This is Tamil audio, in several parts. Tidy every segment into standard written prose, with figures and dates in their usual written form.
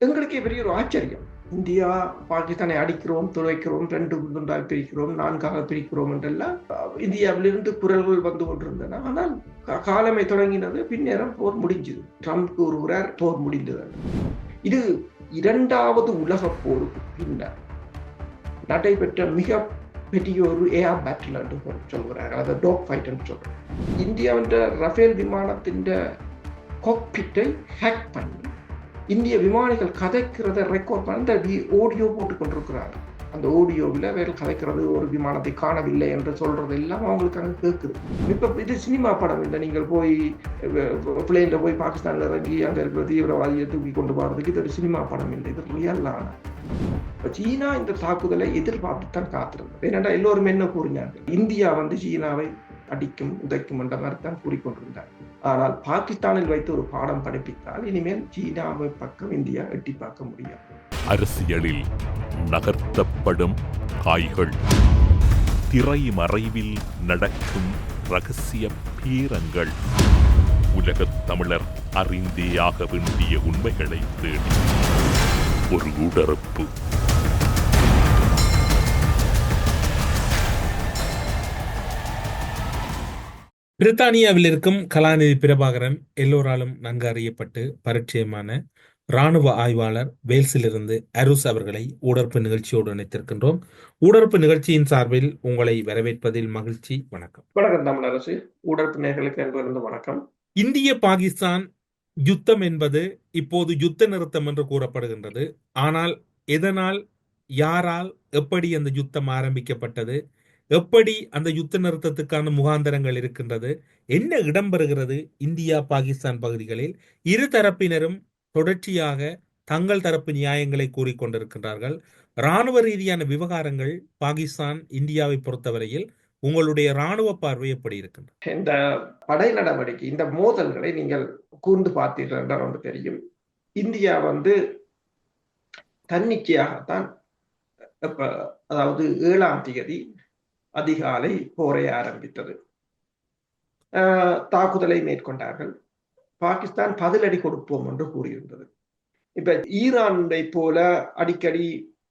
எங்களுக்கே பெரிய ஒரு ஆச்சரியம். இந்தியா பாகிஸ்தானை அடிக்கிறோம், துளைக்கிறோம், 2 துண்டாக பிரிக்கிறோம், 4ஆக பிரிக்கிறோம் என்றெல்லாம் இந்தியாவிலிருந்து குரல்கள் வந்து கொண்டிருந்தன. ஆனால் காலமை தொடங்கினது, பின்னேரம் போர் முடிஞ்சது. ட்ரம்ப் கூறுகிறார் போர் முடிந்தது. இது 2வது உலகப் போருக்கு பின்னர் நடைபெற்ற மிக பெரிய ஒரு ஏர் பேட்டில் என்று சொல்கிறார். அதை டாக் ஃபைட் என்று சொல்றார். இந்தியாவின் ரஃபேல் விமானத்தின் காக்பிட்டை ஹேக் பண்ணி இந்திய விமானிகள் கதைக்கிறத ரெக்கார்ட் பண்ணி ஆடியோ போட்டுக் கொண்டிருக்கிறார். அந்த ஆடியோவில் வேறு கதைக்கிறது, ஒரு விமானத்தை காணவில்லை என்று சொல்றது எல்லாம் அவங்களுக்கு அங்கே கேட்குது. இப்போ இது சினிமா படம் இல்லை. நீங்கள் போய் பிளேனில் போய் பாகிஸ்தானில் இறங்கி அங்கே இருக்கிற தீவிரவாதியை தூக்கி கொண்டு போகிறதுக்கு இது ஒரு சினிமா படம் இல்லை, இது ரியலான. இப்போ சீனா இந்த தாக்குதலை எதிர்பார்த்து தான் காத்திருந்தது. ஏனென்றால் எல்லோருமே என்ன கூறினார்கள், இந்தியா சீனாவை அடிக்கும் உதைக்கும் என்ற மாதிரி தான் கூறிக்கொண்டிருந்தார். ஆனால் பாகிஸ்தானில் வைத்து ஒரு பாடம் படிப்பித்தால் இனிமேல் சீனாவை பக்கம் இந்தியா எட்டி பார்க்க முடியாது. அரசியலில் நகர்த்தப்படும் காய்கள், திரைமறைவில் நடக்கும் ரகசிய பீரங்கள், உலகத் தமிழர் அறிந்தேயாக வேண்டிய உண்மைகளை தேடி ஒரு உடறுப்பு. பிரித்தானியாவில் இருக்கும் கலாநிதி பிரபாகரன் எல்லோராலும் நன்கு அறியப்பட்டு பரிச்சயமான இராணுவ ஆய்வாளர் வேல்ஸிலிருந்து அருஸ் அவர்களை ஊடறுப்பு நிகழ்ச்சியோடு இணைத்திருக்கின்றோம். ஊடறுப்பு நிகழ்ச்சியின் சார்பில் உங்களை வரவேற்பதில் மகிழ்ச்சி. வணக்கம். வணக்கம் தமிழரசு. ஊடறுப்பு நேயர்களுக்கு என்பதிலிருந்து வணக்கம். இந்திய பாகிஸ்தான் யுத்தம் என்பது இப்போது யுத்த நிறுத்தம் என்று கூறப்படுகின்றது. ஆனால் எதனால், யாரால், எப்படி அந்த யுத்தம் ஆரம்பிக்கப்பட்டது, எப்படி அந்த யுத்த நிறுத்தத்துக்கான முகாந்தரங்கள் இருக்கின்றது, என்ன இடம்பெறுகிறது இந்தியா பாகிஸ்தான் பகுதிகளில், இரு தரப்பினரும் தொடர்ச்சியாக தங்கள் தரப்பு நியாயங்களை கூறிக்கொண்டிருக்கின்றார்கள். இராணுவ ரீதியான விவகாரங்கள் பாகிஸ்தான் இந்தியாவை பொறுத்தவரையில் உங்களுடைய இராணுவ பார்வை எப்படி இருக்கின்றது? இந்த படை நடவடிக்கை, இந்த மோதல்களை நீங்கள் கூர்ந்து பார்த்தீர்கள் என்றால் ஒன்று தெரியும். இந்தியா தன்னிச்சையாகத்தான் அதாவது 7ஆம் தேதி அதிகாலை போரை ஆரம்பித்தது. தாக்குதலை மேற்கொண்டார்கள். பாகிஸ்தான் பதிலடி கொடுப்போம் என்று கூறியிருந்தது. இப்ப ஈரானை போல அடிக்கடி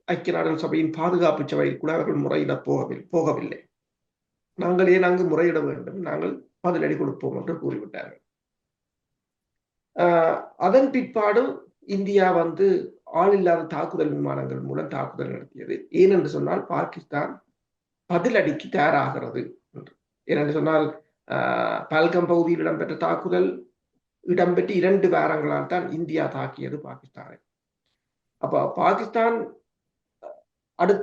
ஐக்கிய நாடுகள் சபையின் பாதுகாப்பு சபையில் கூட அவர்கள் முறையிட போகவில்லை. நாங்கள் ஏன் அங்கு முறையிட வேண்டும், நாங்கள் பதிலடி கொடுப்போம் என்று கூறிவிட்டார்கள். அதன் பிற்பாடு இந்தியா ஆளில்லாத தாக்குதல் விமானங்கள் மூலம் தாக்குதல் நடத்தியது. ஏனென்று சொன்னால் பாகிஸ்தான் பதிலடிக்கு தயாராகிறது என்று. ஏனென்று சொன்னால் பல்கம் பகுதியில் இடம்பெற்ற தாக்குதல் இடம்பெற்று 2 வாரங்களால் தான் இந்தியா தாக்கியது பாகிஸ்தானை. அப்ப பாகிஸ்தான் அது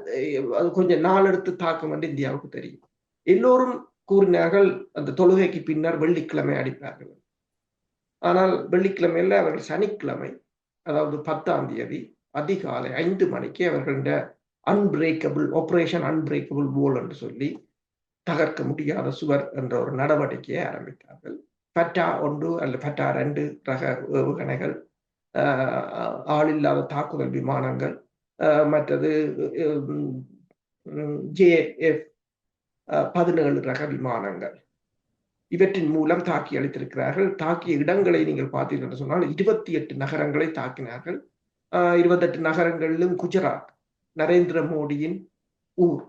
கொஞ்சம் நாள் எடுத்து தாக்கும் என்று இந்தியாவுக்கு தெரியும். எல்லோரும் கூறினார்கள் அந்த தொழுகைக்கு பின்னர் வெள்ளிக்கிழமை அடிப்பார்கள். ஆனால் வெள்ளிக்கிழமையில் அவர்கள் சனிக்கிழமை, அதாவது 10ஆம் தேதி அதிகாலை 5 மணிக்கு அவர்களுடைய அன்பிரேக்கபிள் ஆபரேஷன் அன்பிரேக்கபிள் வால் என்று சொல்லி தகர்க்க முடியாத சுவர் என்ற ஒரு நடவடிக்கையை ஆரம்பித்தார்கள். ஃபட்டா 1 அல்லது ஃபட்டா 2 ரக ஏவுகணைகள், ஆளில்லாத தாக்குதல் விமானங்கள், மற்றது JF-17 ரக விமானங்கள், இவற்றின் மூலம் தாக்கி அளித்திருக்கிறார்கள். தாக்கிய இடங்களை நீங்கள் பார்த்தீர்கள் என்று சொன்னால் 28 நகரங்களை தாக்கினார்கள். 28 நகரங்களிலும் குஜராத், நரேந்திர மோடியின் ஊர்,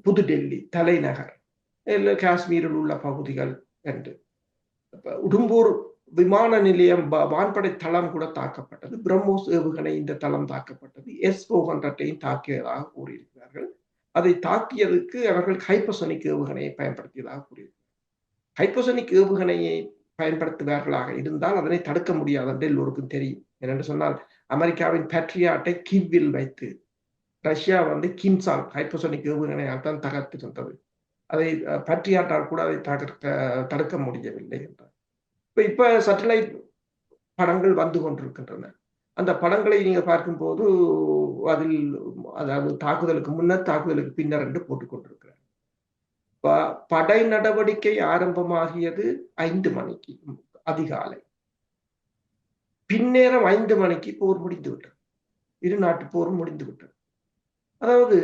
புதுடெல்லி தலைநகர், காஷ்மீரில் உள்ள பகுதிகள் என்று. உடும்பூர் விமான நிலையம், வான்படை தளம் கூட தாக்கப்பட்டது. பிரம்மோஸ் ஏவுகணை இந்த தளம் தாக்கப்பட்டது. S-400 தாக்கியதாக கூறியிருக்கிறார்கள். அதை தாக்கியதுக்கு அவர்கள் ஹைப்பர்சோனிக் ஏவுகணையை பயன்படுத்தியதாக கூறியிருக்கிறார்கள். ஹைப்பர்சோனிக் ஏவுகணையை பயன்படுத்துவார்களாக இருந்தால் அதனை தடுக்க முடியாது என்று எல்லோருக்கும் தெரியும். ஏனென்று சொன்னால் அமெரிக்காவின் பேட்ரியாட்டை கீவில் வைத்து ரஷ்யா கிம்சால் ஹைப்பர்சோனிக் ஏவுகணையால் தான் தகர்த்திருந்தது. அதை பேட்ரியாட்டால் கூட அதை தடுக்க முடியவில்லை என்றார். இப்ப சேட்டலைட் படங்கள் வந்து கொண்டிருக்கின்றன. அந்த படங்களை நீங்க பார்க்கும்போது அதில், அதாவது தாக்குதலுக்கு முன்னர் தாக்குதலுக்கு பின்னர் என்று போட்டுக் கொண்டிருக்கிறார். படை நடவடிக்கை ஆரம்பமாகியது 5 மணிக்கு அதிகாலை. பின்னேரம் 5 மணிக்கு போர் முடிந்து விட்டது. இரு நாட்டு போரும் முடிந்து விட்டது. அதாவது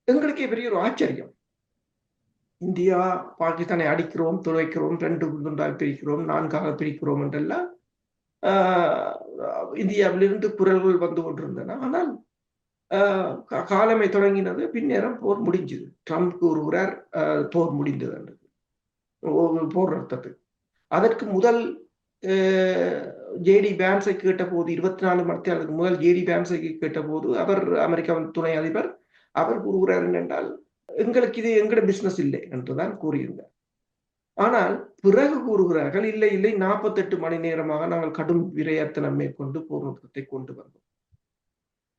எங்களுக்கே பெரிய ஒரு ஆச்சரியம். இந்தியா பாகிஸ்தானை அடிக்கிறோம், துளைக்கிறோம், 2 துண்டாக பிரிக்கிறோம், 4ஆக பிரிக்கிறோம் என்றெல்லாம் இந்தியாவிலிருந்து குரல்கள் வந்து கொண்டிருந்தன. ஆனால் காலமை தொடங்கினது, பின்னேரம் போர் முடிஞ்சது. ட்ரம்ப் கூறுகிறார் போர் முடிந்தது என்று, போர் நிறுத்தது. அதற்கு முதல் ஜேடி பேன்ஸை கேட்ட போது, 24 மணித்தியாலுக்கு முதல் ஜேடி பேன்ஸை கேட்ட போது, அவர் அமெரிக்காவின் துணை அதிபர், அவர் கூறுகிறார் என்னென்றால், எங்களுக்கு இது எங்கட பிசினஸ் இல்லை என்றுதான் கூறியிருந்தார். ஆனால் பிறகு கூறுகிறார்கள், இல்லை 48 மணி நேரமாக நாங்கள் கடும் விரயத்தனம் மேற்கொண்டு போர் நிறுத்தத்தை கொண்டு வந்தோம்.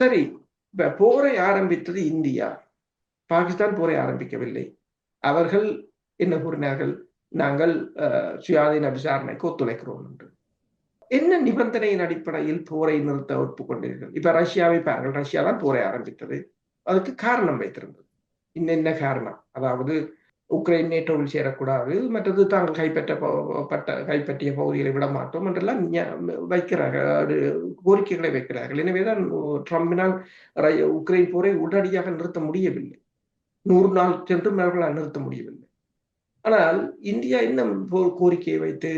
சரி, போரை ஆரம்பித்தது இந்தியா, பாகிஸ்தான் போரை ஆரம்பிக்கவில்லை. அவர்கள் என்ன கூறினார்கள், நாங்கள் சுயாதீன விசாரணைக்கு ஒத்துழைக்கிறோம் என்று. என்ன நிபந்தனையின் அடிப்படையில் போரை நிறுத்த ஒப்புக்கொண்டீர்கள்? இப்ப ரஷ்யாவை பாருங்கள், ரஷ்யா தான் போரை ஆரம்பித்தது. அதுக்கு காரணம் வைத்திருந்தது. என்ன காரணம்? அதாவது உக்ரைன் நேட்டோவில் சேரக்கூடாது, மற்றது தாங்கள் கைப்பற்றிய பகுதிகளை விட மாட்டோம் என்றெல்லாம் வைக்கிறார்கள், கோரிக்கைகளை வைக்கிறார்கள். எனவேதான் ட்ரம்பினால் உக்ரைன் போரை உடனடியாக நிறுத்த முடியவில்லை. 100 நாள் சென்றும் அவர்களால் நிறுத்த முடியவில்லை. ஆனால் இந்தியா இன்னும் கோரிக்கையை வைத்து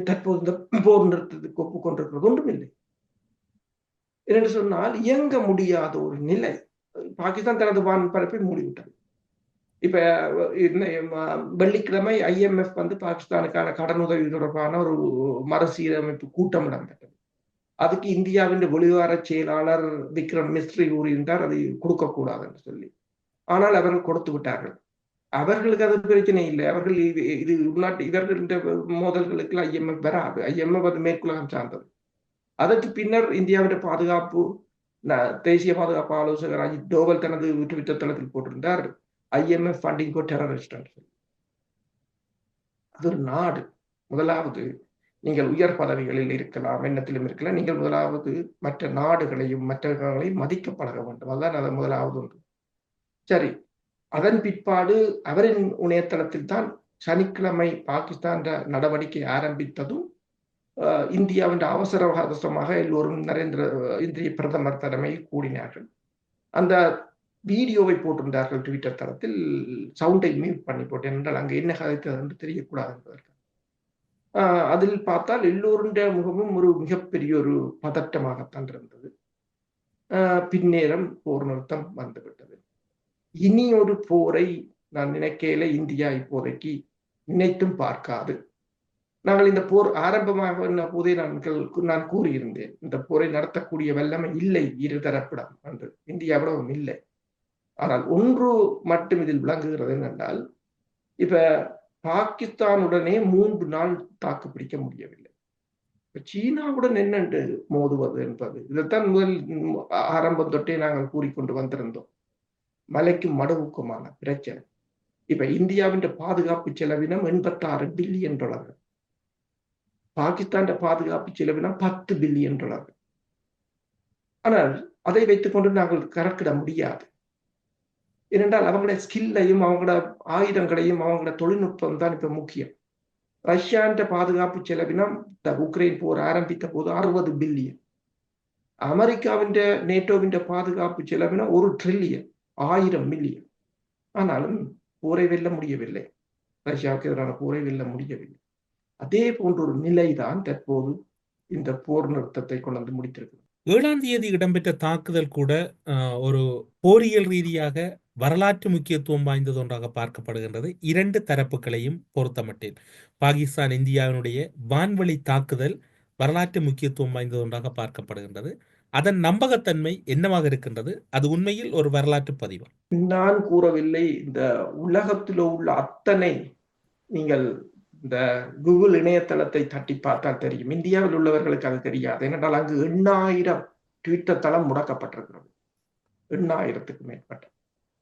தற்போது இந்த போர் நிறுத்தத்துக்கு ஒப்புக்கொண்டிருக்கிறது ஒன்றும் இல்லை. என்று சொன்னால் இயங்க முடியாத ஒரு நிலை. பாகிஸ்தான் தனது வான்பரப்பை மூடிவிட்டது. இப்ப வெள்ளிக்கிழமை IMF வந்து பாகிஸ்தானுக்கான கடனுதவி தொடர்பான ஒரு மறுசீரமைப்பு கூட்டம் இடம்பெற்றது. அதுக்கு இந்தியாவின் வெளிவார செயலாளர் விக்ரம் மிஸ்ரி கூறியிருந்தார், அதை கொடுக்கக்கூடாது என்று சொல்லி. ஆனால் அவர்கள் கொடுத்து விட்டார்கள். அவர்களுக்கு அது பிரச்சனை இல்லை. அவர்கள் இது உள்நாட்டு இவர்களின் மோதல்களுக்கு IMF வராது. IMF அது மேற்குலகம் சார்ந்தது. அதற்கு பின்னர் இந்தியாவின் பாதுகாப்பு தேசிய பாதுகாப்பு ஆலோசகர் அஜித் டோவல் தனது ட்விட்டர் தளத்தில் போட்டிருந்தார், IMF ஃபண்டிங் ஃபார் டெரரிஸ்ட். அது ஒரு நாடு. முதலாவது, நீங்கள் உயர் பதவிகளில் இருக்கலாம், எண்ணத்திலும் இருக்கலாம், நீங்கள் முதலாவது மற்ற நாடுகளையும் மற்றவர்களையும் மதிக்க பழக வேண்டும். அதுதான் அது முதலாவது ஒன்று. சரி, அதன் பிற்பாடு அவரின் இணையதளத்தில் தான் சனிக்கிழமை பாகிஸ்தான் நடவடிக்கை ஆரம்பித்ததும் இந்தியாவின் அவசரமாக எல்லோரும் இந்திய பிரதமர் தலைமையில் கூடினார்கள். அந்த வீடியோவை போட்டிருந்தார்கள் ட்விட்டர் தளத்தில். சவுண்டை மியூட் பண்ணி போட்டேன் என்றால் அங்கு என்ன கதைத்தது என்று தெரியக்கூடாது என்பதற்கு. அதில் பார்த்தால் எல்லோருடைய முகமும் ஒரு மிகப்பெரிய ஒரு பதட்டமாகத்தான் இருந்தது. பின்னேரம் போர் நிறுத்தம் வந்துவிட்டது. இனி ஒரு போரை நான் நினைக்கையில இந்தியா இப்போதைக்கு நினைத்தும் பார்க்காது. நாங்கள் இந்த போர் ஆரம்பமாக போதே நான் கூறியிருந்தேன், இந்த போரை நடத்தக்கூடிய வல்லமை இல்லை இருதரப்பிடம் என்று, இந்தியாவிடம் இல்லை. ஆனால் ஒன்று மட்டும் இதில் விளங்குகிறது என்னென்றால், இப்ப பாகிஸ்தானுடனே 3 நாள் தாக்கு பிடிக்க முடியவில்லை. சீனாவுடன் என்னென்று மோதுவது என்பது, இதைத்தான் முதல் ஆரம்பம் தொட்டே நாங்கள் கூறிக்கொண்டு வந்திருந்தோம். மலைக்கும் மடுவுக்குமான பிரச்சனை. இப்ப இந்தியாவின் பாதுகாப்பு செலவினம் $86 பில்லியன், பாகிஸ்தான் பாதுகாப்பு செலவினம் $10 பில்லியன். ஆனால் அதை வைத்துக் கொண்டு நாங்கள் கணக்கிட முடியாது. ஏனென்றால் அவங்களுடைய ஸ்கில்லையும் அவங்களோட ஆயுதங்களையும் அவங்களோட தொழில்நுட்பம் தான் இப்ப முக்கியம். ரஷ்யாண்ட பாதுகாப்பு செலவினம் உக்ரைன் போர் ஆரம்பித்த போது $60 பில்லியன். அமெரிக்காவின் நேட்டோவின் பாதுகாப்பு செலவினம் $1 ட்ரில்லியன், 1000 மில்லியன். ஆனாலும் போரை வெல்ல முடியவில்லை. ரஷ்யாவுக்கு எதிரான போரை வெல்ல முடியவில்லை. அதே போன்ற ஒரு நிலைதான் தற்போது இந்த போர் நிறுத்தத்தை கொண்டு வந்து முடித்திருக்கு. 7ஆம் தேதி இடம்பெற்ற தாக்குதல் கூட ஒரு போரியல் ரீதியாக வரலாற்று முக்கியத்துவம் வாய்ந்தது ஒன்றாக பார்க்கப்படுகின்றது. 2 தரப்புகளையும் பொறுத்தமட்டில் பாகிஸ்தான் இந்தியாவினுடைய வான்வழி தாக்குதல் வரலாற்று முக்கியத்துவம் வாய்ந்தது ஒன்றாக பார்க்கப்படுகின்றது. அதன் நம்பகத்தன்மை என்னவாக இருக்கின்றது? அது உண்மையில் ஒரு வரலாற்று பதிவு. நான் கூறவில்லை. இந்த உலகத்தில் உள்ள அத்தனை, நீங்கள் இந்த கூகுள் இணையதளத்தை தட்டி பார்த்தால் தெரியும். இந்தியாவில் உள்ளவர்களுக்கு அது தெரியாது. ஏனென்றால் அங்கு 8000 ட்விட்டர் தளம் முடக்கப்பட்டிருக்கிறது. 8000க்கு மேற்பட்ட.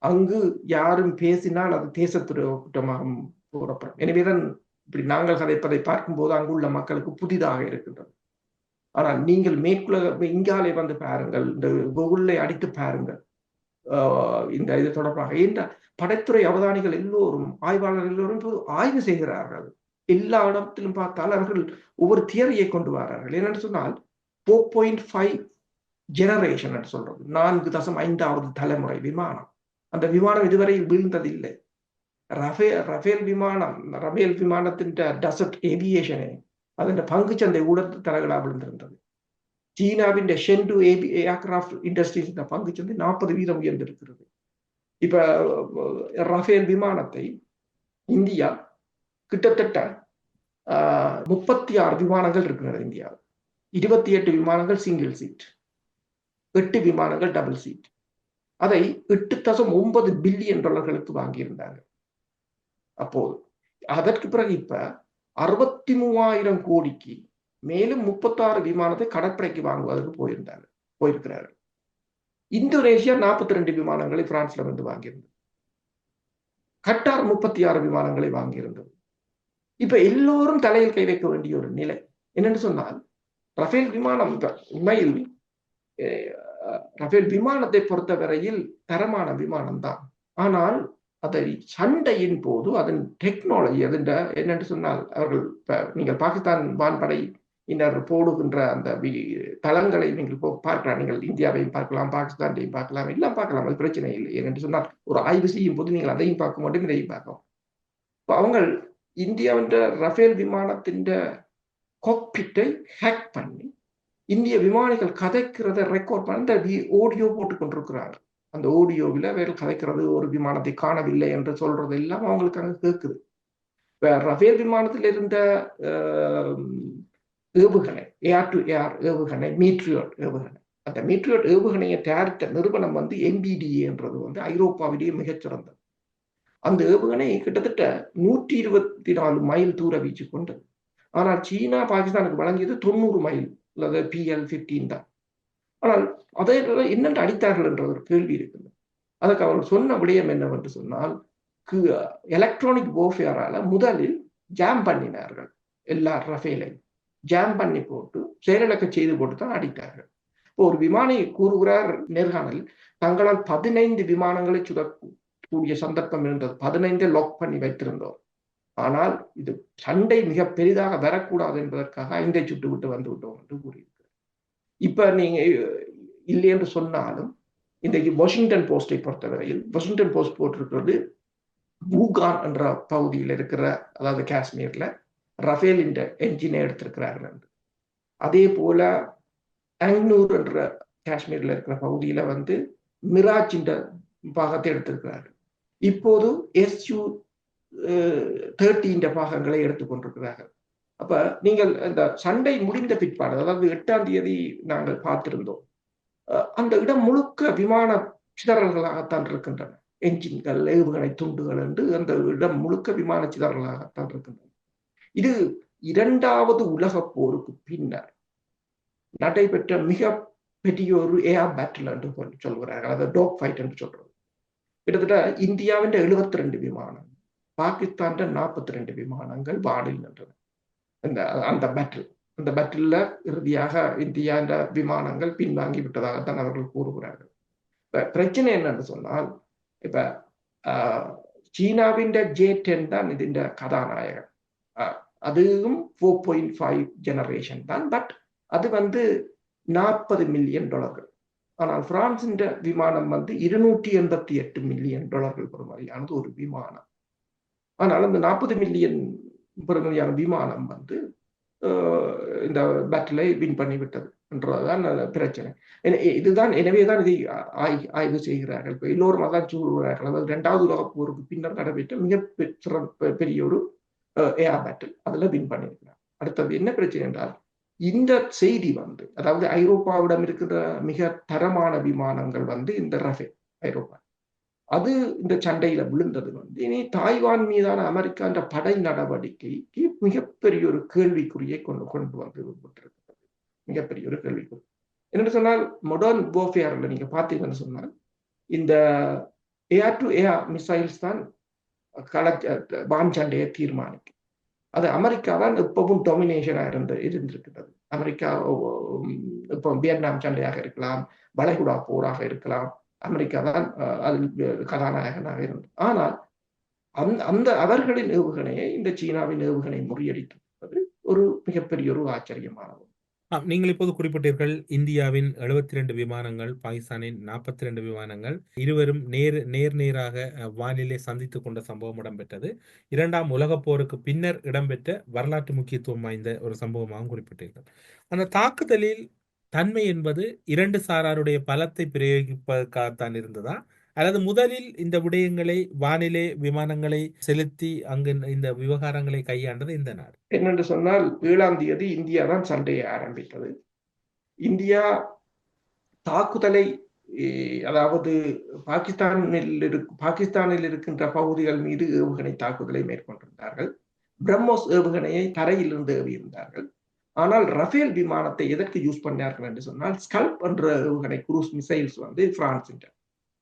அங்கு யாரும் பேசினால் அது தேசத்துறை குற்றமாக கூறப்படும். எனவேதான் இப்படி நாங்கள் கதைப்பதை பார்க்கும்போது அங்குள்ள மக்களுக்கு புதிதாக இருக்கின்றது. ஆனால் நீங்கள் இங்காலே வந்து பாருங்கள், இந்த கூகுளை அடித்து பாருங்கள் இந்த இது தொடர்பாக. ஏன்ற படைத்துறை அவதானிகள் எல்லோரும், ஆய்வாளர்கள் எல்லோரும் ஆய்வு செய்கிறார்கள். எல்லா இடத்திலும் பார்த்தால் அவர்கள் ஒவ்வொரு தியரியை கொண்டு வரார்கள். என்னென்னு சொன்னால் 4.5 ஜெனரேஷன் என்று சொல்றது, 4.5வது தலைமுறை விமானம். அந்த விமானம் இதுவரை வீழ்ந்ததில்லை. ரஃபேல் விமானத்தின் டெசர்ட் ஏவியேஷனை അതിന്റെ പങ്കുചந்தை ஊடத்து തലകളാ விழுந்திருந்தது. சீனாவின் ஷென்டு ஏர்கிராஃப்ட் இண்டஸ்ட்ரீஸ் பங்குச்சந்தை 40% உயர்ந்திருக்கிறது. இப்ப ரஃபேல் விமானத்தை இந்தியா கிட்டத்தட்ட 36 விமானங்கள் இருக்கிறது இந்தியாவில். 28 விமானங்கள் சிங்கிள் சீட், 8 விமானங்கள் டபுள் சீட். அதை 8.9 பில்லியன் டாலர்களுக்கு வாங்கியிருந்தார்கள் அப்போது. அதற்கு பிறகு இப்ப 63,000 கோடிக்கு மேலும் 36 விமானத்தை கடற்படைக்கு வாங்குவதற்கு போயிருக்கிறார்கள். இந்தோனேஷியா 42 விமானங்களை பிரான்ஸ்ல வந்து வாங்கியிருந்தது. கட்டார் 36 விமானங்களை வாங்கியிருந்தது. இப்ப எல்லோரும் தலையில் கை வைக்க வேண்டிய ஒரு நிலை என்னன்னு சொன்னால், ரஃபேல் விமானம் உண்மையில் ரஃபேல் விமானத்தை பொறுத்தவரையில் தரமான விமானம் தான். ஆனால் அதை சண்டையின் போது அதன் டெக்னாலஜி என்னென்று சொன்னால், அவர்கள் நீங்கள் பாகிஸ்தான் வான்படை போடுகின்ற அந்த தளங்களை நீங்கள் பார்க்கலாம். நீங்கள் இந்தியாவையும் பார்க்கலாம், பாகிஸ்தானையும் பார்க்கலாம், எல்லாம் பார்க்கலாம், அது பிரச்சனை இல்லை. ஏனென்று சொன்னால் ஒரு ஆய்வு செய்யும் போது நீங்கள் அதையும் பார்க்க மாட்டோம், இதையும் பார்க்கலாம். இப்போ அவங்க இந்தியாவின் ரஃபேல் விமானத்தின் காக்பிட்டை ஹேக் பண்ணி இந்திய விமானிகள் கதைக்கிறத ரெக்கார்ட் பண்ணி அந்த ஆடியோ போட்டு கொண்டிருக்கிறார்கள். அந்த ஆடியோவில் வேறு கதைக்கிறது, ஒரு விமானத்தை காணவில்லை என்று சொல்றது எல்லாம் அவங்களுக்கு அங்கே கேட்குது. ரஃபேல் விமானத்தில் இருந்த ஏவுகணை, ஏர் டு ஏர் ஏவுகணை, மீட்ரியோட் ஏவுகணை, அந்த மீட்ரியோட் ஏவுகணையை தயாரித்த நிறுவனம் வந்து MBDA என்றது வந்து ஐரோப்பாவிலேயே மிகச்சிறந்தது. அந்த ஏவுகணை கிட்டத்தட்ட 124 மைல் தூர வீச்சு கொண்டது. ஆனால் சீனா பாகிஸ்தானுக்கு வழங்கியது 90 மைல், அல்லது PL-15 தான். ஆனால் அதை என்னென்று அடித்தார்கள் என்ற ஒரு கேள்வி இருக்குது. அதுக்கு அவர்கள் சொன்ன விடயம் என்னவென்று சொன்னால், எலக்ட்ரானிக் வார்ஃபேரால முதலில் ஜாம் பண்ணினார்கள். எல்லா ரஃபேலையும் ஜாம் பண்ணி போட்டு செயலிழக்க செய்து போட்டு தான் அடித்தார்கள். இப்போ ஒரு விமானி கூறுகிறார் நேர்காணல், தங்களால் 15 விமானங்களை சுடக்கூடிய சந்தர்ப்பம் இருந்தது, 15 லாக் பண்ணி வைத்திருந்தோம். ஆனால் இது சண்டை மிக பெரிதாக வரக்கூடாது என்பதற்காக 5 சுட்டு விட்டு வந்து விட்டோம் என்று கூறியிருக்கிறார். இப்ப நீங்க இல்லை என்று சொன்னாலும், இன்றைக்கு வாஷிங்டன் போஸ்டை பொறுத்தவரையில் வாஷிங்டன் போஸ்ட் போட்டிருக்கிறது, பூகான் என்ற பகுதியில் இருக்கிற, அதாவது காஷ்மீர்ல ரஃபேல் என்ஜினை எடுத்திருக்கிறார்கள் என்று. அதே போல அங்னூர் என்ற காஷ்மீர்ல இருக்கிற பகுதியில வந்து மிராஜ் என்ற பாகத்தை எடுத்திருக்கிறார்கள். இப்போது SU-30 பாகங்களை எடுத்துக்கொண்டிருக்கிறார்கள். அப்ப நீங்கள் இந்த சண்டை முடிந்த பிற்பாடு, அதாவது 8ஆம் தேதி நாங்கள் பார்த்திருந்தோம், அந்த இடம் முழுக்க விமான சிதறல்களாகத்தான் இருக்கின்றன. என்ஜின்கள், ஏவுகணை துண்டுகள் என்று அந்த இடம் முழுக்க விமான சிதறல்களாகத்தான் இருக்கின்றன. இது 2வது உலகப் போருக்கு பின்னர் நடைபெற்ற மிக பெரிய ஒரு ஏர் பேட்டில் என்று சொல்கிறார்கள், அதாவது டாக் ஃபைட் என்று சொல்றது. கிட்டத்தட்ட இந்தியாவின் 72 விமானம், பாகிஸ்தான் 42 விமானங்கள் வானில் நின்றன. அந்த பேட்டில் இறுதியாக இந்தியா விமானங்கள் பின்வாங்கி விட்டதாகத்தான் அவர்கள் கூறுகிறார்கள். பிரச்சனை என்னன்னு சொன்னால், இப்ப சீனாவின் J-10 தான் ഇതിന്റെ கதாநாயகன். அதுவும் 4.5 ஜெனரேஷன் தான். பட் அது வந்து $40 மில்லியன். ஆனால் பிரான்சின் விமானம் வந்து $288 மில்லியன் பெறுமதியானது ஒரு விமானம். ஆனால் அந்த 40 மில்லியன் பெறுமதியான விமானம் வந்து இந்த பேட்டிலை வின் பண்ணிவிட்டது என்றதுதான் பிரச்சனை. இதுதான், எனவேதான் இதை ஆய்வு செய்கிறார்கள். இப்போ எல்லோரும் அதான் சொல்கிறார்கள், அதாவது 2வது உலகப் போருக்கு பின்னர் நடைபெற்ற மிக பெரிய ஒரு ஏர் பேட்டில், அதுல வின் பண்ணியிருக்கிறார். அடுத்தது என்ன பிரச்சனை என்றால், இந்த செய்தி வந்து, அதாவது ஐரோப்பாவிடம் இருக்கிற மிக தரமான விமானங்கள் வந்து இந்த ரஃபேல் ஐரோப்பா, அது இந்த சண்டையில விழுந்தது வந்து இனி தாய்வான் மீதான அமெரிக்கா என்ற படை நடவடிக்கைக்கு மிகப்பெரிய ஒரு கேள்விக்குறியை கொண்டு வந்து விட்டிருக்கிறது. மிகப்பெரிய ஒரு கேள்விக்குறி என்னென்னு சொன்னால், மாடர்ன் வார்ஃபேர்ல நீங்க பார்த்தீங்கன்னு சொன்னால், இந்த ஏர் டு ஏர் மிசைல்ஸ் தான் வான் சண்டையை தீர்மானிக்கும். அது அமெரிக்கா தான் எப்பவும் டொமினேஷனா இருந்திருக்கிறது. அமெரிக்கா இப்போ வியட்நாம் சண்டையாக இருக்கலாம், வளைகுடா போராக இருக்கலாம், அமெரிக்கா தான் அதில் கதாநாயகனாக இருந்தது. ஆனால் அந்த அவர்களின் ஏவுகணையை இந்த சீனாவின் ஏவுகணை முறியடித்தது ஒரு மிகப்பெரிய ஒரு ஆச்சரியமானது. நீங்கள் இப்போது குறிப்பிட்டீர்கள் இந்தியாவின் 72 விமானங்கள், பாகிஸ்தானின் 42 விமானங்கள், இருவரும் நேராக வானிலே சந்தித்துக் கொண்ட சம்பவம் இடம்பெற்றது. 2ஆம் உலகப் போருக்கு பின்னர் இடம்பெற்ற வரலாற்று முக்கியத்துவம் வாய்ந்த ஒரு சம்பவமாகவும் குறிப்பிட்டீர்கள். அந்த தாக்குதலில் தன்மை என்பது இரண்டு சாராருடைய பலத்தை பிரயோகிப்பதற்காகத்தான் இருந்ததா, அல்லது முதலில் இந்த விடயங்களை வானிலே விமானங்களை செலுத்தி அங்கு இந்த விவகாரங்களை கையாண்டது இந்த நாடு? என்னென்று சொன்னால் 7ஆம் தேதி இந்தியா தான் சண்டையை ஆரம்பித்தது. இந்தியா தாக்குதலை அதாவது பாகிஸ்தானில் இருக்கின்ற பகுதிகள் மீது ஏவுகணை தாக்குதலை மேற்கொண்டிருந்தார்கள். பிரம்மோஸ் ஏவுகணையை தரையிலிருந்து ஏவியிருந்தார்கள். ஆனால் ரஃபேல் விமானத்தை எதற்கு யூஸ் பண்ணார்கள் என்று சொன்னால், ஸ்கல்ப் என்ற ஏவுகணை குரூஸ் மிசைல்ஸ் பிரான்ஸ்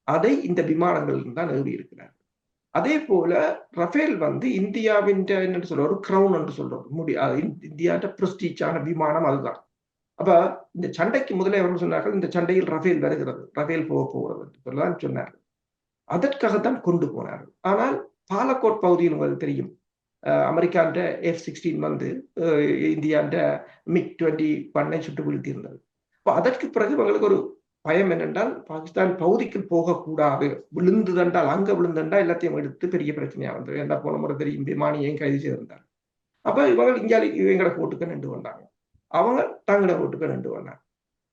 அதை இந்த விமானங்களில் தான் ஏவி இருக்கிறார்கள். அதே போல ரஃபேல் இந்தியாவின் என்ன சொல்ற ஒரு கிரவுன் என்று சொல்றது இந்தியாவின் பிரஸ்டீஜான விமானம் அதுதான். அப்ப இந்த சண்டைக்கு முதலே அவர்கள் சொன்னார்கள், இந்த சண்டையில் ரஃபேல் வருகிறது, ரஃபேல் போக போகிறது என்றுதான் சொன்னார்கள். அதற்காகத்தான் கொண்டு போனார்கள். ஆனால் பாலக்கோட் பகுதியில் உங்களுக்கு தெரியும், அமெரிக்காண்ட F-16 இந்தியாண்ட MiG-21 சுட்டு வீழ்த்தியிருந்தது. அப்ப அதற்கு பிறகு அவங்களுக்கு ஒரு பயம் என்னென்றால், பாகிஸ்தான் பகுதிக்கு போகக்கூடாது, விழுந்துதென்றால் அங்க விழுந்தென்றால் எல்லாத்தையும் எடுத்து பெரிய பிரச்சனையா வந்து என்ன போன முறை தெரியும் விமானியையும் கைது செய்திருந்தாங்க. அப்ப இவங்க இவங்களை போட்டுக்க நின்று வந்தாங்க, அவங்க தங்களை போட்டுக்க நின்று வந்தாங்க.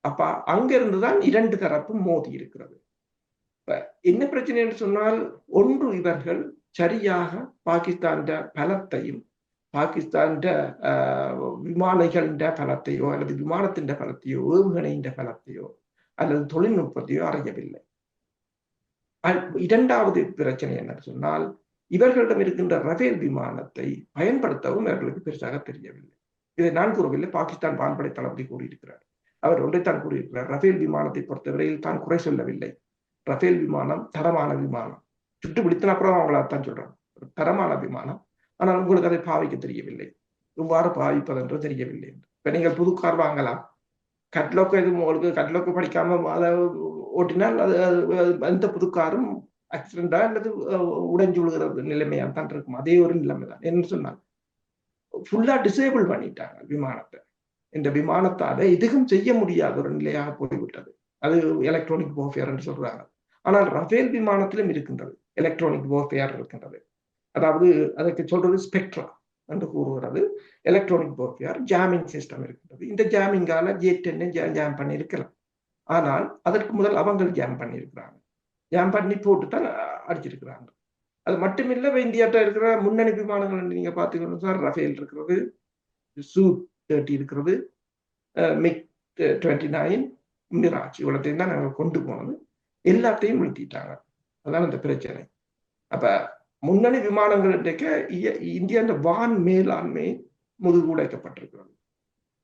அப்ப அங்க இருந்துதான் இரண்டு தரப்பும் மோதி இருக்கிறது. என்ன பிரச்சனை என்று சொன்னால், ஒன்று இவர்கள் சரியாக பாகிஸ்தான் பலத்தையும் பாகிஸ்தான் விமானிகளின் பலத்தையோ அல்லது விமானத்தின் பலத்தையோ ஏவுகணையின் பலத்தையோ அல்லது தொழில்நுட்பத்தையோ அறியவில்லை. இரண்டாவது பிரச்சனை என்ன சொன்னால், இவர்களிடம் இருக்கின்ற ரஃபேல் விமானத்தை பயன்படுத்தவும் இவர்களுக்கு பெருசாக தெரியவில்லை. இதை நான் கூறவில்லை, பாகிஸ்தான் வான்படை தளபதி கூறியிருக்கிறார். அவர் ஒன்றைத்தான் கூறியிருக்கிறார், ரஃபேல் விமானத்தை பொறுத்தவரையில் தான் குறை சொல்லவில்லை. ரஃபேல் விமானம் தரமான விமானம், சுட்டு பிடித்தன அப்புறம் அவங்களாத்தான் சொல்றாங்க, தரமான விமானம். ஆனால் உங்களுக்கு அதை பாவிக்க தெரியவில்லை, எவ்வாறு பாவிப்பது என்று தெரியவில்லை. இப்ப நீங்கள் புது கார் வாங்கலாம், கட்லோக்கு எதுவும் உங்களுக்கு கட்லோக்கு படிக்காம அதை ஓட்டினால் அது எந்த புது காரும் ஆக்சிடென்டா அல்லது உடைஞ்சு விழுகிறது நிலைமையாக தான் இருக்கும். அதே ஒரு நிலைமை தான். என்ன சொன்னால், ஃபுல்லா டிசேபிள் பண்ணிட்டாங்க விமானத்தை. இந்த விமானத்தால எதுவும் செய்ய முடியாத ஒரு நிலையாக போய்விட்டது. அது எலக்ட்ரானிக் வார்ஃபேர் என்று சொல்றாங்க. ஆனால் ரஃபேல் விமானத்திலும் இருக்கின்றது எலக்ட்ரானிக் வார்ஃபேர் இருக்கின்றது. அதாவது அதற்கு சொல்றது ஸ்பெக்ட்ரா என்று கூறுகிறது. எலக்ட்ரானிக் வார்ஃபேர் ஜாமிங் சிஸ்டம் இருக்கின்றது. இந்த ஜாமிங்கால J-10 ஜாம் பண்ணி இருக்கலாம். ஆனால் அதற்கு முதல் அவங்க ஜாம் பண்ணி இருக்கிறாங்க, ஜாம் பண்ணி போட்டுத்தான் அடிச்சிருக்கிறாங்க. அது மட்டுமில்ல, இந்தியாட்ட இருக்கிற முன்னணி விமானங்கள் நீங்க பாத்தீங்கன்னா சார், ரஃபேல் இருக்கிறது, Su-30 இருக்கிறது, MiG-29, மிராஜ், இவ்வளத்தையும் தான் நாங்கள் கொண்டு போனது. எல்லாத்தையும் வீழ்த்திட்டாங்க. அதான் அந்த பிரச்சனை. அப்ப முன்னணி விமானங்கள் இந்தியா வான் மேலாண்மை முதுகு உடைக்கப்பட்டிருக்கிறது.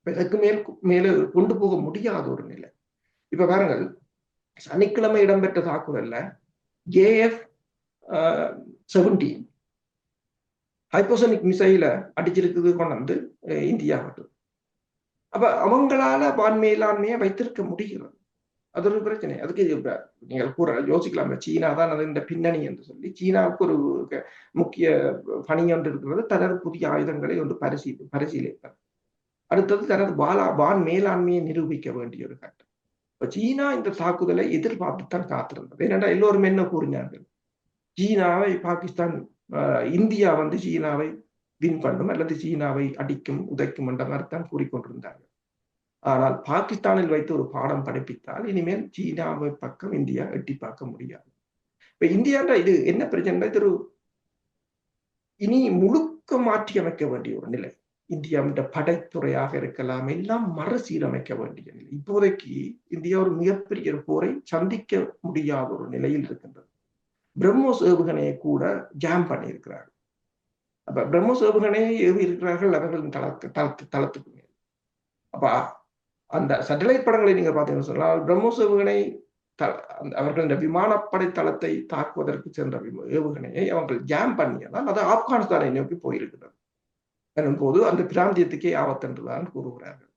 இதற்கு மேலே கொண்டு போக முடியாத ஒரு நிலை. இப்ப பாருங்கள், சனிக்கிழமை இடம்பெற்ற தாக்குதல்ல AF-17 ஹைப்போசனிக் மிசைல அடிச்சிருக்குது கொண்டு இந்தியா மட்டும். அப்ப அவங்களால வான் மேலாண்மையை வைத்திருக்க முடிகிறது. அது ஒரு பிரச்சனை. அதுக்கு நீங்கள் யோசிக்கலாம், சீனா தான் அது இந்த பின்னணி என்று சொல்லி. சீனாவுக்கு ஒரு முக்கிய பணி ஒன்று இருக்கிறது, தனது புதிய ஆயுதங்களை ஒன்று பரிசீலிப்பது. அடுத்தது தனது வான் மேலாண்மையை நிரூபிக்க வேண்டிய ஒரு கட்டம். இப்ப சீனா இந்த தாக்குதலை எதிர்பார்த்துத்தான் காத்திருந்தது. ஏனென்றால் எல்லோரும் என்ன கூறினார்கள், சீனாவை பாகிஸ்தான் இந்தியா சீனாவை வின் பண்ணும் அல்லது சீனாவை அடிக்கும் உதைக்கும் என்ற மாதிரி தான் கூறிக்கொண்டிருந்தார்கள். ஆனால் பாகிஸ்தானில் வைத்து ஒரு பாடம் படிப்பித்தால் இனிமேல் சீனாவை பக்கம் இந்தியா எட்டி பார்க்க முடியாது. இப்ப இந்தியாண்ட இது என்ன பிரச்சனை, இது இனி முழுக்க மாற்றி அமைக்க வேண்டிய ஒரு நிலை. இந்தியாவின் படைத்துறையாக இருக்கலாம், எல்லாம் மறுசீரமைக்க வேண்டிய நிலை. இப்போதைக்கு இந்தியா ஒரு மிகப்பெரிய போரை சந்திக்க முடியாத ஒரு நிலையில் இருக்கின்றது. பிரம்மோஸ் ஏவுகணையை கூட ஜாம் பண்ணி இருக்கிறார்கள். அப்ப பிரம்மோஸ் ஏவுகணையை ஏவி இருக்கிறார்கள் அவர்களின் தளத்துக்கு மேல். அப்ப அந்த சேட்டலைட் படங்களை நீங்க பாத்தீங்கன்னு சொன்னால், பிரம்மோஸ் ஏவுகணை அவர்கள் விமானப்படை தளத்தை தாக்குவதற்கு சென்ற ஏவுகணையை அவர்கள் ஜாம் பண்ணியதால் அது ஆப்கானிஸ்தானை நோக்கி போயிருக்கிறது எனும் போது அந்த பிராந்தியத்துக்கே ஆபத்து என்றுதான் கூறுகிறார்கள்.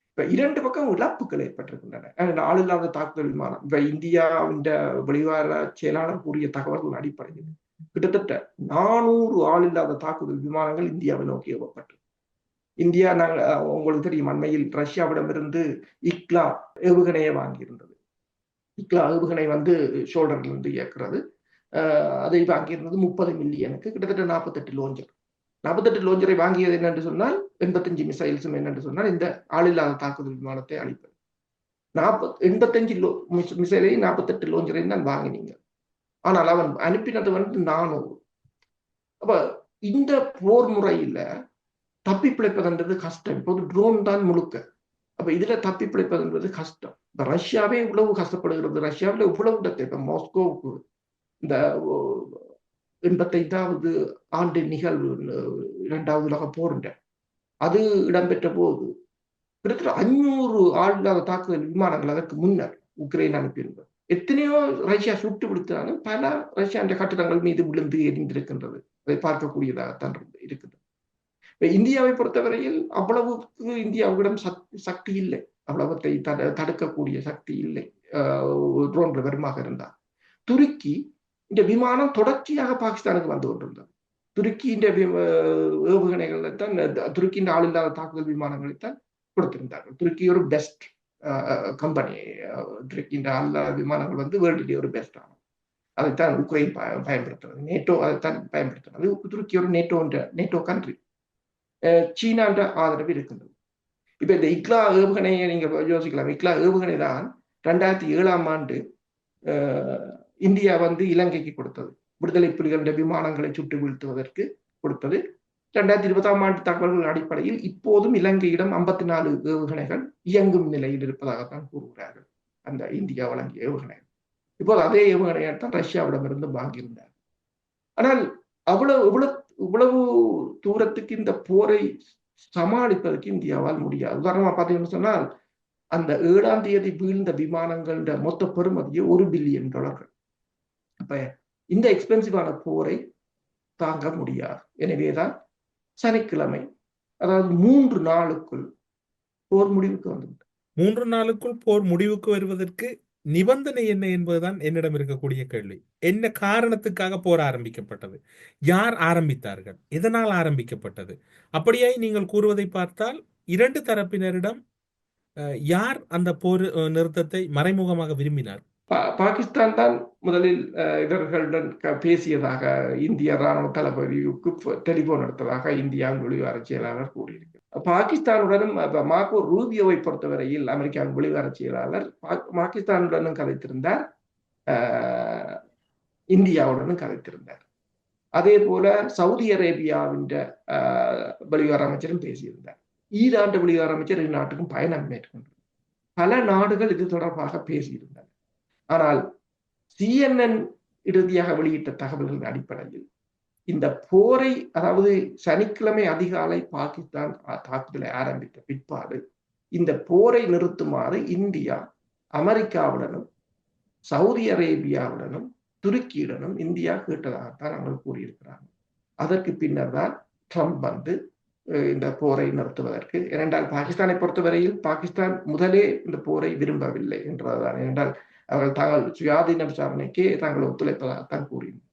இப்ப இரண்டு பக்கம் இழப்புகள் ஏற்பட்டிருக்கின்றன. ஆளில்லாத தாக்குதல் விமானம், இப்ப இந்தியாவின் வெளிவார செயலாளர் கூறிய தகவல்கள் அடிப்படையில் கிட்டத்தட்ட 400 ஆளில்லாத தாக்குதல் விமானங்கள் இந்தியாவை நோக்கி ஏவப்பட்டு இந்தியா உங்களுக்கு தெரியும், அண்மையில் ரஷ்யாவிடமிருந்து இக்லா ஏவுகணையை வாங்கியிருந்தது. இக்லா ஏவுகணை வந்து ஷோல்டர்ல இருந்து இயக்குறது. அதை வாங்கியிருந்தது 30 மில்லியனுக்கு, கிட்டத்தட்ட 48 லோஞ்சர். 48 லோஞ்சரை வாங்கியது என்னென்று சொன்னால் 85 மிசைல்ஸும் என்னென்று சொன்னால் இந்த ஆளில்லாத தாக்குதல் விமானத்தை அளிப்பது. 85 மிசைலை 48 லோஞ்சரையும் தான் வாங்கினீங்க. ஆனால் அவன் அனுப்பினது வந்து 400. அப்ப இந்த போர் முறையில தப்பி பிழைப்பதுன்றது கஷ்டம். இப்போது ட்ரோன் தான் முழுக்க. அப்ப இதுல தப்பி பிழைப்பதுன்றது கஷ்டம். இப்ப ரஷ்யாவே இவ்வளவு கஷ்டப்படுகிறது. ரஷ்யாவில் இவ்வளவு இடத்தை இப்ப மாஸ்கோவுக்கு இந்த 85வது ஆண்டு நிகழ்வு, 2வது உலக போருண்ட அது இடம்பெற்ற போது கிட்டத்தட்ட 500 ஆளில்லாத தாக்குதல் விமானங்கள் அதற்கு முன்னர் உக்ரைன் அனுப்பியிருந்தது. எத்தனையோ ரஷ்யா சுட்டு விடுத்தாலும் பல ரஷ்யாண்ட கட்டிடங்கள் மீது விழுந்து எரிந்திருக்கின்றது. அதை பார்க்கக்கூடியதாகத்தான் இருக்குது. இந்தியாவை பொறுத்தவரையில் அவ்வளவுக்கு இந்தியாவிடம் சக்தி இல்லை, அவ்வளவத்தை தடுக்கக்கூடிய சக்தி இல்லை ட்ரோன் வருமாக இருந்தால். துருக்கி இந்த விமானம் தொடர்ச்சியாக பாகிஸ்தானுக்கு வந்து கொண்டிருந்தது. துருக்கியின் ஏவுகணைகளை தான், துருக்கியின் ஆளில்லாத தாக்குதல் விமானங்களைத்தான் கொடுத்திருந்தார்கள். துருக்கி ஒரு பெஸ்ட் கம்பெனி. துருக்கியின் ஆளில்லாத விமானங்கள் வந்து வேர்ல்டுலேயே ஒரு பெஸ்ட் ஆகும். அதைத்தான் உக்ரைன் பயன்படுத்துறது, நேட்டோ அதைத்தான் பயன்படுத்துறது. துருக்கி ஒரு நேட்டோ கண்ட்ரி. சீனான்ற ஆதரவு இருக்கின்றது. இப்ப இந்த இக்லா ஏவுகணையை நீங்க யோசிக்கலாம். இக்லா ஏவுகணை தான் 2007ஆம் ஆண்டு இந்தியா வந்து இலங்கைக்கு கொடுத்தது. விடுதலை புலிகளுடைய விமானங்களை சுட்டு வீழ்த்துவதற்கு கொடுத்தது. 2020ஆம் ஆண்டு தகவல்கள் அடிப்படையில் இப்போதும் இலங்கையிடம் 54 ஏவுகணைகள் இயங்கும் நிலையில் இருப்பதாகத்தான் கூறுகிறார்கள். அந்த இந்தியா வழங்கிய ஏவுகணை. இப்போது அதே ஏவுகணையை தான் ரஷ்யாவிடமிருந்து வாங்கியிருந்தார். ஆனால் இவ்வளவு தூரத்துக்கு இந்த போரை சமாளிப்பதற்கு இந்தியாவால் முடியாது. உதாரணமா பார்த்தீங்கன்னு சொன்னால், அந்த 7ஆம் தேதி வீழ்ந்த விமானங்கள மொத்த பெறுமதியே $1 பில்லியன். அப்ப இந்த எக்ஸ்பென்சிவான போரை தாங்க முடியாது. எனவேதான் சனிக்கிழமை, அதாவது 3 நாளுக்குள் போர் முடிவுக்கு வந்துவிட்டது. 3 நாளுக்குள் போர் முடிவுக்கு வருவதற்கு நிபந்தனை என்ன என்பதுதான் என்னிடம் இருக்கக்கூடிய கேள்வி. என்ன காரணத்துக்காக போர் ஆரம்பிக்கப்பட்டது? யார் ஆரம்பித்தார்கள்? எதனால் ஆரம்பிக்கப்பட்டது? அப்படியே நீங்கள் கூறுவதை பார்த்தால் 2 தரப்பினரிடம் யார் அந்த போர் நிறுத்தத்தை மறைமுகமாக விரும்பினார்? பாகிஸ்தான் தான் முதலில் இவர்களுடன் பேசியதாக இந்திய ராணுவ தளபதிக்கு டெலிபோன் எடுத்ததாக இந்தியாவின் வெளிவார செயலாளர் கூறியிருக்கிறார். பாகிஸ்தானுடனும் மார்கோ ரூபியோவை பொறுத்தவரையில் அமெரிக்காவின் வெளிவார செயலாளர் பாகிஸ்தானுடனும் கதைத்திருந்தார், இந்தியாவுடனும் கதைத்திருந்தார். அதே போல சவுதி அரேபியாவின் வெளிவார அமைச்சரும் பேசியிருந்தார். ஈரான் வெளிவார அமைச்சர் இந்நாட்டுக்கும் பயணம் மேற்கொண்டார். பல நாடுகள் இது தொடர்பாக பேசியிருந்தனர். ஆனால் CNN இறுதியாக வெளியிட்ட தகவல்களின் அடிப்படையில் இந்த போரை, அதாவது சனிக்கிழமை அதிகாலை பாகிஸ்தான் தாக்குதலை ஆரம்பித்த பிற்பாடு இந்த போரை நிறுத்துமாறு இந்தியா அமெரிக்காவுடனும் சவுதி அரேபியாவுடனும் துருக்கியுடனும் இந்தியா கேட்டதாகத்தான் நாங்கள் கூறியிருக்கிறார்கள். அதற்கு பின்னர் தான் ட்ரம்ப் வந்து இந்த போரை நிறுத்துவதற்கு, ஏனென்றால் பாகிஸ்தானை பொறுத்தவரையில் பாகிஸ்தான் முதலே இந்த போரை விரும்பவில்லை என்றதுதான். ஏனென்றால் அவர்கள் தாங்கள் சுயாதீன விசாரணைக்கு தாங்கள் ஒத்துழைப்பதாகத்தான் கூறினார்.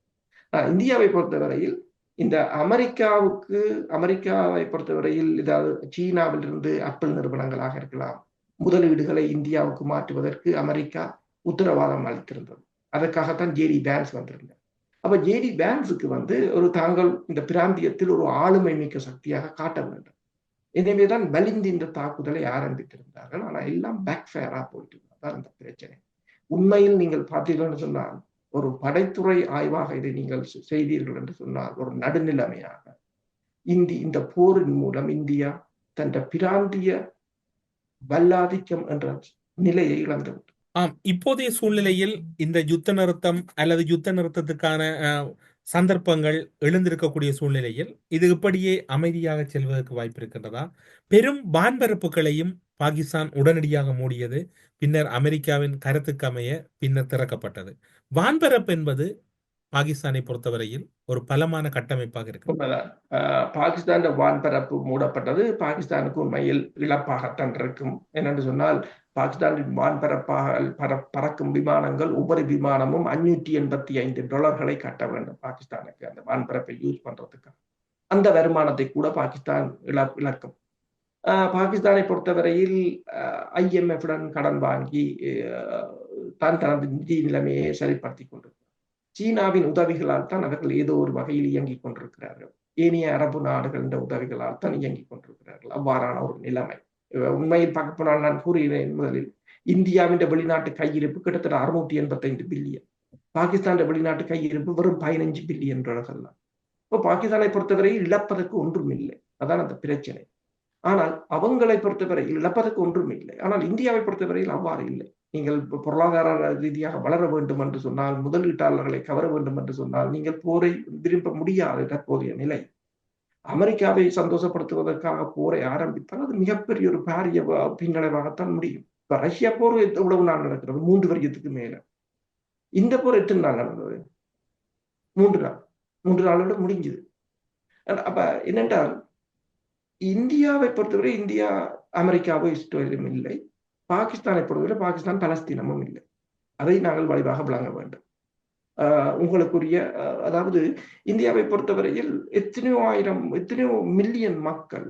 இந்தியாவை பொறுத்தவரையில் இந்த அமெரிக்காவை பொறுத்தவரையில், இதாவது சீனாவிலிருந்து ஆப்பிள் நிறுவனங்களாக இருக்கலாம், முதலீடுகளை இந்தியாவுக்கு மாற்றுவதற்கு அமெரிக்கா உத்தரவாதம் அளித்திருந்தது. அதற்காகத்தான் ஜேடி வேன்ஸ் வந்திருந்தார். அப்ப ஜேடி வேன்ஸுக்கு வந்து தாங்கள் இந்த பிராந்தியத்தில் ஒரு ஆளுமை மிக்க சக்தியாக காட்ட வேண்டும். எனவேதான் வலிந்து இந்த தாக்குதலை ஆரம்பித்திருந்தார்கள். ஆனால் எல்லாம் பேக் ஃபயரா போயிட்டு தான் இந்த பிரச்சனை. உண்மையில் நீங்கள் பார்த்தீர்கள் சொன்னால், ஒரு படைத்துறை ஆய்வாக இதை நீங்கள் செய்தீர்கள் என்று சொன்னால், ஒரு நடுநிலைமையாக இந்த போரின் மூலம் இந்தியா தன் பிராந்திய வல்லாதிக்கம் என்ற நிலையை இழந்துவிட்டது. இப்போதைய சூழ்நிலையில் இந்த யுத்த நிறுத்தம் அல்லது யுத்த நிறுத்தத்துக்கான சந்தர்ப்பங்கள் எழுந்திருக்கக்கூடிய சூழ்நிலையில் இது இப்படியே அமைதியாக செல்வதற்கு வாய்ப்பு இருக்கின்றதா? பெரும் வான்பரப்புகளையும் பாகிஸ்தான் உடனடியாக மூடியது. பின்னர் அமெரிக்காவின் கருத்துக்கு அமைய பின்னர் திறக்கப்பட்டது. வான்பரப்பு என்பது பாகிஸ்தானை பொறுத்தவரையில் ஒரு பலமான கட்டமைப்பாக இருக்கு. பாகிஸ்தான் வான்பரப்பு மூடப்பட்டது பாகிஸ்தானுக்கு உண்மையில் இழப்பாகத்தான் இருக்கும். என்னென்று சொன்னால், பாகிஸ்தானின் வான்பரப்பாக பறக்கும் விமானங்கள் ஒவ்வொரு விமானமும் $585 கட்ட வேண்டும் பாகிஸ்தானுக்கு, அந்த வான்பரப்பை யூஸ் பண்றதுக்கு. அந்த வருமானத்தை கூட பாகிஸ்தான் இழக்கும். பாகிஸ்தானை பொறுத்தவரையில் IMF-உடன் கடன் வாங்கி தான் தனது நிதி நிலைமையை சரிப்படுத்திக் கொண்டிருக்கிறார். சீனாவின் உதவிகளால் தான் அவர்கள் ஏதோ ஒரு வகையில் இயங்கிக் கொண்டிருக்கிறார்கள். ஏனைய அரபு நாடுகளின் உதவிகளால் தான் இயங்கிக் கொண்டிருக்கிறார்கள். அவ்வாறான ஒரு நிலைமை. உண்மையில் பார்க்க போனால் நான் கூறுகிறேன் முதலில், இந்தியாவின் வெளிநாட்டு கையிருப்பு கிட்டத்தட்ட 685 பில்லியன். பாகிஸ்தான் வெளிநாட்டு கையிருப்பு வெறும் 15 பில்லியன் டாலர்கள் தான். இப்போ பாகிஸ்தானை பொறுத்தவரையில் இழப்பதற்கு ஒன்றும் இல்லை. அதான் அந்த பிரச்சனை. ஆனால் அவங்களை பொறுத்தவரையில் இழப்பதற்கு ஒன்றும் இல்லை. ஆனால் இந்தியாவை பொறுத்தவரையில் அவ்வாறு இல்லை. நீங்கள் பொருளாதார ரீதியாக வளர வேண்டும் என்று சொன்னால், முதலீட்டாளர்களை கவர வேண்டும் என்று சொன்னால், நீங்கள் போரை விரும்ப முடியாத தற்போதைய நிலை. அமெரிக்காவை சந்தோஷப்படுத்துவதற்காக போரை ஆரம்பித்தால் அது மிகப்பெரிய ஒரு பாரிய பின்னடைவாகத்தான் முடியும். இப்ப ரஷ்யா போர் எவ்வளவு நாள் நடக்கிறது? 3 வருஷத்துக்கு மேல. இந்த போர் எத்தனை நாள் நடந்தது? 3 நாள். 3 நாளோட முடிஞ்சது. அப்ப என்னென்றால், இந்தியாவை பொறுத்தவரை இந்தியா அமெரிக்காவோ இஸ்ரேலும் இல்லை. பாகிஸ்தானை பொறுத்தவரை பாகிஸ்தான் பலஸ்தீனமும் இல்லை. அதை நாங்கள் வலிவாக விளங்க வேண்டும். உங்களுக்குரிய அதாவது இந்தியாவை பொறுத்தவரையில் எத்தனையோ மில்லியன் மக்கள்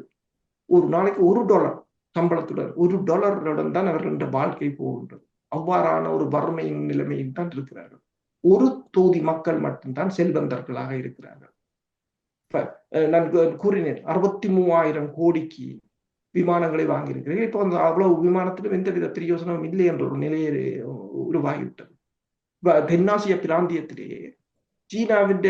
ஒரு நாளைக்கு $1 சம்பளத்துடன் $1 தான் அவர்களுடைய வாழ்க்கை போகின்றது. அவ்வாறான ஒரு வறுமையின் நிலைமையில் தான் இருக்கிறார்கள். ஒரு தொகுதி மக்கள் மட்டும்தான் செல்வந்தர்களாக இருக்கிறார்கள். நான் கூறினேன் 63,000 கோடிக்கு விமானங்களை வாங்கியிருக்கிறேன். இப்போ அந்த அவ்வளவு விமானத்திலும் எந்தவித பிரயோசனமும் இல்லை என்ற ஒரு நிலையை உருவாகிவிட்டது. தென்னாசிய பிராந்தியத்திலேயே சீனாவின்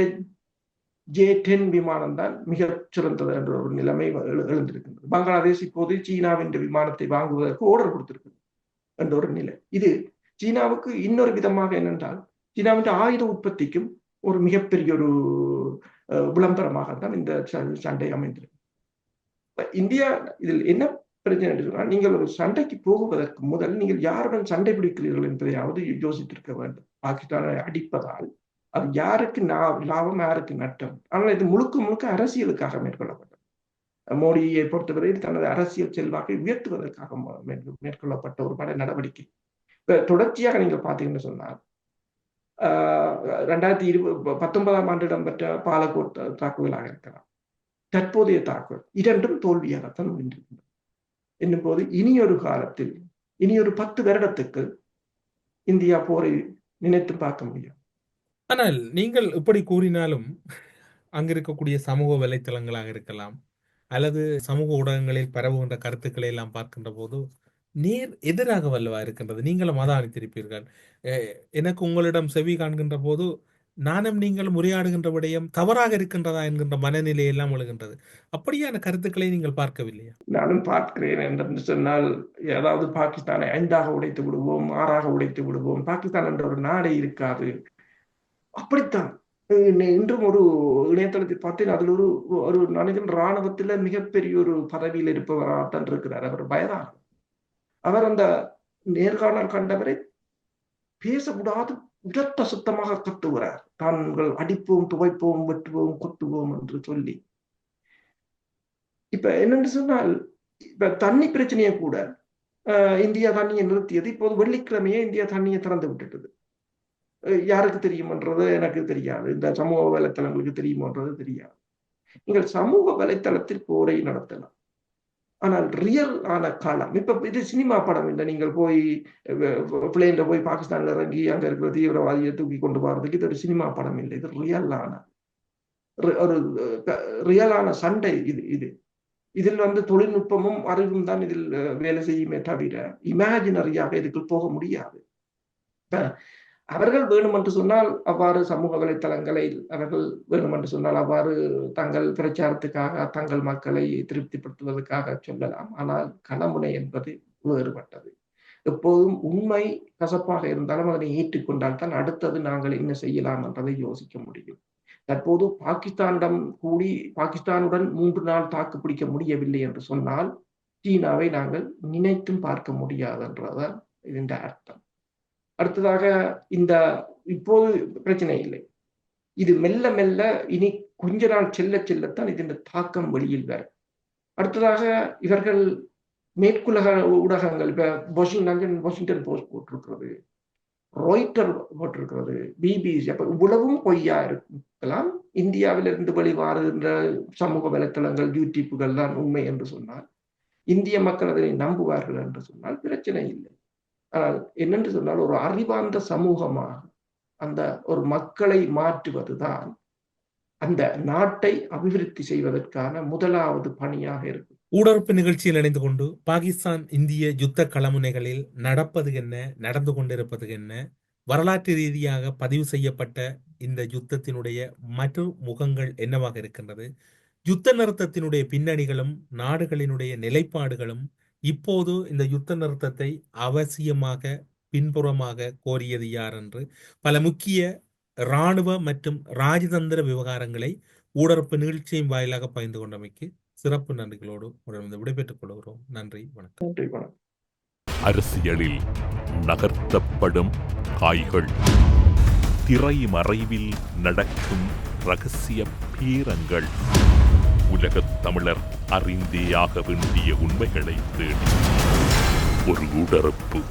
J-10 விமானம் தான் மிகச் சிறந்தது என்ற ஒரு நிலைமை எழுந்திருக்கின்றது. பங்களாதேஷ் இப்போது சீனாவின் விமானத்தை வாங்குவதற்கு ஆர்டர் கொடுத்திருக்கிறது என்ற ஒரு நிலை. இது சீனாவுக்கு இன்னொரு விதமாக என்னென்றால், சீனாவின் ஆயுத உற்பத்திக்கும் ஒரு மிகப்பெரிய ஒரு விளம்பரமாகத்தான் இந்த சண்டை அமைந்திருக்கு. இந்தியா இதில் என்ன பிரச்சனை என்று சொன்னால், நீங்கள் ஒரு சண்டைக்கு போகுவதற்கு முதல் நீங்கள் யாருடன் சண்டை பிடிக்கிறீர்கள் என்பதையாவது யோசித்திருக்க வேண்டும். பாகிஸ்தானை அடிப்பதால் அது யாருக்கு லாபம், யாருக்கு நட்டம்? ஆனால் இது முழுக்க அரசியலுக்காக மேற்கொள்ளப்பட்டது. மோடியை பொறுத்தவரையில் தனது அரசியல் செல்வாக்கை உயர்த்துவதற்காக மேற்கொள்ளப்பட்ட ஒரு பட நடவடிக்கை. இப்ப தொடர்ச்சியாக நீங்கள் பார்த்தீங்கன்னு சொன்னால், 2019ஆம் ஆண்டு இடம்பெற்ற பாலகோட் தாக்குதலாக இருக்கலாம், தற்போதைய தாக்குதல், இரண்டும் தோல்வியாகத்தான் முடிந்திருக்கின்றன. என்னும் போது இனியொரு காலத்தில், இனியொரு 10 வருடத்துக்கு இந்தியா போரை நினைத்து பார்க்க முடியும். ஆனால் நீங்கள் இப்படி கூறினாலும் அங்க இருக்கக்கூடிய சமூக வலைத்தளங்களாக இருக்கலாம் அல்லது சமூக ஊடகங்களில் பரவுகின்ற கருத்துக்களை எல்லாம் பார்க்கின்ற போது நேர் எதிராக வல்லவா இருக்கின்றது. நீங்களும் அவதானித்திருப்பீர்கள். எனக்கு உங்களிடம் செவி காண்கின்ற போது நானும் நீங்களும் உரையாடுகின்ற விடயம் தவறாக இருக்கின்றதா என்கின்ற மனநிலை எல்லாம் எழுகின்றது. அப்படியான கருத்துக்களை நீங்கள் பார்க்கவில்லையா? நானும் பார்க்கிறேன். என்று சொன்னால், ஏதாவது பாகிஸ்தானை 5ஆக உடைத்து விடுவோம், 6ஆக உடைத்து விடுவோம், பாகிஸ்தான் என்ற ஒரு நாடே இருக்காது, அப்படித்தான். இன்றும் ஒரு இணையதளத்தை பார்த்தேன். அதில் ஒரு மனிதன் இராணுவத்தில் மிகப்பெரிய ஒரு பதவியில் இருப்பவராகத்தான் இருக்கிறார். அவர் வயதானவர். அவர் அந்த நேர்காணல் கண்டவரை பேசக்கூடாது, உரத்த சுத்தமாக கத்துகிறார். தாங்கள் அடிப்போம், துவைப்போம், வெட்டுவோம், கொத்துவோம் என்று சொல்லி. இப்ப என்னன்னு சொன்னால், இப்ப தண்ணி பிரச்சனையை கூட இந்தியா தண்ணியை நிறுத்தியது. இப்போது வெள்ளிக்கிழமையே இந்தியா தண்ணியை திறந்து விட்டுட்டது. யாருக்கு தெரியுமன்றது எனக்கு தெரியாது. இந்த சமூக வலைத்தளங்களுக்கு தெரியுமன்றது தெரியாது. நீங்கள் சமூக வலைத்தளத்தில் போரை நடத்தலாம், ஆனால் ரியல் ஆன காலம், இப்ப இது சினிமா படம் இல்லை. நீங்கள் போய் பிளேன்ல போய் பாகிஸ்தான்ல இறங்கி அங்க இருக்கிற தீவிரவாதியை தூக்கி கொண்டு போறதுக்கு இது ஒரு சினிமா படம் இல்லை. இது ரியலான சண்டை. இது இதில் தொழில்நுட்பமும் அறிவும் தான் இதில் வேலை செய்யுமே தவிர இமேஜினரியாக இதுக்குள் போக முடியாது. அவர்கள் வேணுமென்று சொன்னால் அவ்வாறு சமூக வலைத்தளங்களை அவர்கள் வேணுமென்று சொன்னால் அவ்வாறு தங்கள் பிரச்சாரத்துக்காக தங்கள் மக்களை திருப்திப்படுத்துவதற்காக சொல்லலாம். ஆனால் களமுனை என்பது வேறுபட்டது. எப்போதும் உண்மை கசப்பாக இருந்தாலும் அதனை ஏற்றுக்கொண்டால் தான் அடுத்தது நாங்கள் என்ன செய்யலாம் என்றதை யோசிக்க முடியும். தற்போது பாகிஸ்தானிடம் கூடி பாகிஸ்தானுடன் 3 நாள் தாக்கு பிடிக்க முடியவில்லை என்று சொன்னால் சீனாவை நாங்கள் நினைத்தும் பார்க்க முடியாது என்றதான் இதன் அர்த்தம். அடுத்ததாக இப்போது பிரச்சனை இல்லை. இது மெல்ல மெல்ல இனி கொஞ்ச நாள் செல்லத்தான் இதன் தாக்கம் வெளியில் வரும். அடுத்ததாக இவர்கள் மேற்குலக ஊடகங்கள், இப்ப வாஷிங்டன் போஸ்ட் போட்டிருக்கிறது, ராய்ட்டர் போட்டிருக்கிறது, BBC, அப்ப இவ்வளவும் பொய்யா இருக்கலாம். இந்தியாவிலிருந்து வெளிவாருகின்ற சமூக வலைத்தளங்கள், யூடியூப்புகள் தான் உண்மை என்று சொன்னால் இந்திய மக்கள் அதனை நம்புவார்கள் என்று சொன்னால் பிரச்சனை இல்லை. ஆனால் என்னென்று சொன்னால் ஒரு அறிவார்ந்த சமூகமாக அந்த ஒரு மக்களை மாற்றுவதுதான் அந்த நாட்டை அபிவிருத்தி செய்வதற்கான முதலாவது பணியாக இருக்கும். ஊடறுப்பு நிகழ்ச்சியில் இணைந்து கொண்டு பாகிஸ்தான் இந்திய யுத்த களமுனைகளில் நடப்பது என்ன, நடந்து கொண்டிருப்பது என்ன, வரலாற்று ரீதியாக பதிவு செய்யப்பட்ட இந்த யுத்தத்தினுடைய மற்ற முகங்கள் என்னவாக இருக்கின்றது, யுத்த நிறுத்தத்தினுடைய பின்னணிகளும் நாடுகளினுடைய நிலைப்பாடுகளும், இப்போது இந்த யுத்த நிறுத்தத்தை அவசியமாக பின்புறமாக கோரியது யார் என்று பல முக்கிய இராணுவ மற்றும் ராஜதந்திர விவகாரங்களை ஊடறுப்பு நிகழ்ச்சியின் வாயிலாக பகிர்ந்து கொண்டமைக்கு சிறப்பு நன்றிகளோடு உடன் விடைபெற்றுக் கொள்கிறோம். நன்றி, வணக்கம். நன்றி, வணக்கம். அரசியலில் நகர்த்தப்படும் காய்கள், திரைமறைவில் நடக்கும் ரகசிய பீரங்கள், உலகத் தமிழர் அறிந்தேயாக வேண்டிய உண்மைகளை தேடி ஒரு ஊடறுப்பு.